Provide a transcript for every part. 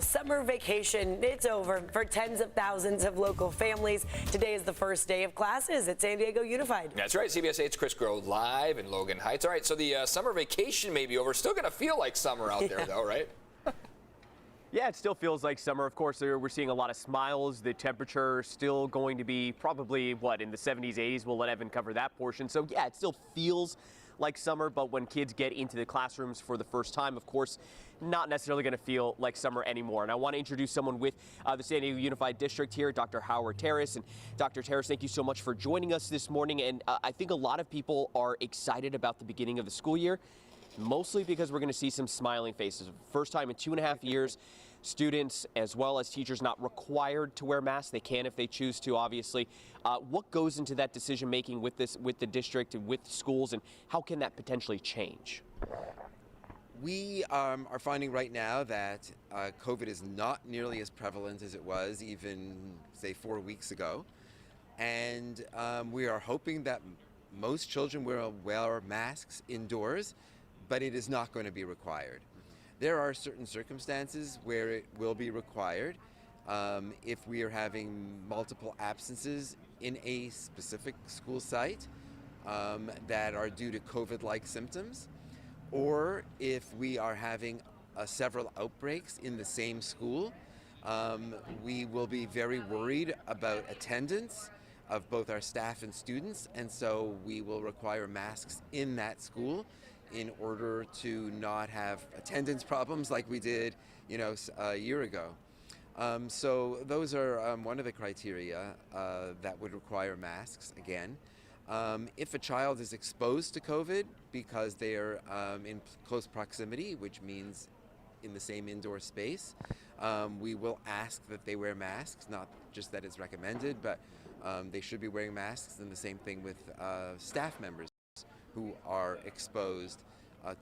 Summer vacation, it's over for tens of thousands of local families. Today is the first day of classes at San Diego Unified. That's right. CBS 8's Chris Grow live in Logan Heights. All right, so the summer vacation may be over. Still going to feel like summer out there, though, right? Yeah, it still feels like summer. Of course, we're seeing a lot of smiles. The temperature still going to be probably, in the 70s, 80s. We'll let Evan cover that portion. So, yeah, it still feels like summer, but when kids get into the classrooms for the first time, of course, not necessarily going to feel like summer anymore. And I want to introduce someone with the San Diego Unified District here, Dr. Howard Terrace. And Dr. Terrace, thank you so much for joining us this morning. And I think a lot of people are excited about the beginning of the school year, mostly because we're going to see some smiling faces. First time in 2.5 years, students as well as teachers not required to wear masks. They can if they choose to, obviously. What goes into that decision making with the district and with schools, and how can that potentially change? We are finding right now that COVID is not nearly as prevalent as it was even, say, 4 weeks ago. And we are hoping that most children will wear masks indoors, but it is not going to be required. There are certain circumstances where it will be required. If we are having multiple absences in a specific school site that are due to COVID-like symptoms, or if we are having several outbreaks in the same school, we will be very worried about attendance of both our staff and students, and so we will require masks in that school in order to not have attendance problems like we did, a year ago. So those are one of the criteria that would require masks again. If a child is exposed to COVID because they are in close proximity, which means in the same indoor space, we will ask that they wear masks, not just that it's recommended, but they should be wearing masks, and the same thing with staff members who are exposed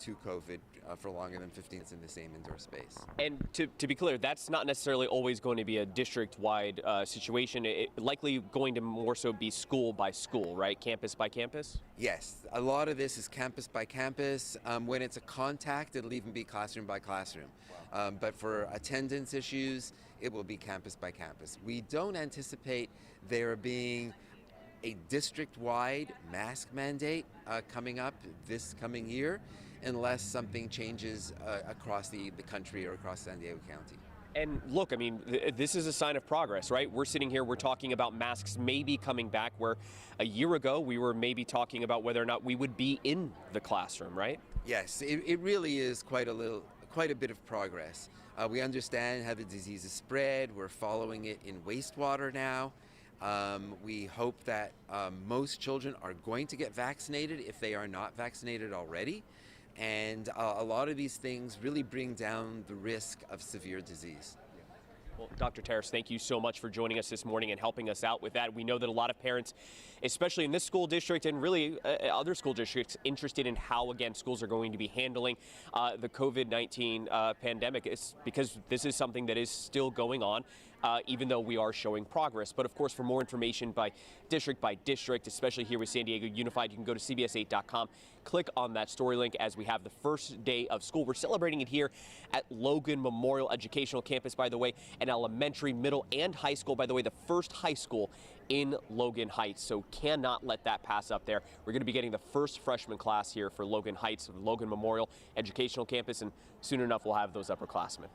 to COVID for longer than 15 minutes in the same indoor space. And to be clear, that's not necessarily always going to be a district-wide situation. It likely going to more so be school by school, right? Campus by campus? Yes, a lot of this is campus by campus. When it's a contact, it'll even be classroom by classroom. But for attendance issues, it will be campus by campus. We don't anticipate there being a district-wide mask mandate coming up this coming year, unless something changes across the country or across San Diego County. And look, I mean, this is a sign of progress, right? We're sitting here, we're talking about masks maybe coming back, where a year ago we were maybe talking about whether or not we would be in the classroom, right? Yes, it really is quite a bit of progress. We understand how the disease is spread. We're following it in wastewater now. We hope that most children are going to get vaccinated if they are not vaccinated already. And a lot of these things really bring down the risk of severe disease. Well, Dr. Terrace, thank you so much for joining us this morning and helping us out with that. We know that a lot of parents, especially in this school district and really other school districts, interested in how, again, schools are going to be handling the COVID-19 pandemic. It's because this is something that is still going on, even though we are showing progress. But of course, for more information by district, especially here with San Diego Unified, you can go to CBS8.com, click on that story link as we have the first day of school. We're celebrating it here at Logan Memorial Educational Campus, by the way, an elementary, middle, and high school, by the way, the first high school in Logan Heights. So cannot let that pass up there. We're going to be getting the first freshman class here for Logan Heights, Logan Memorial Educational Campus, and soon enough we'll have those upperclassmen.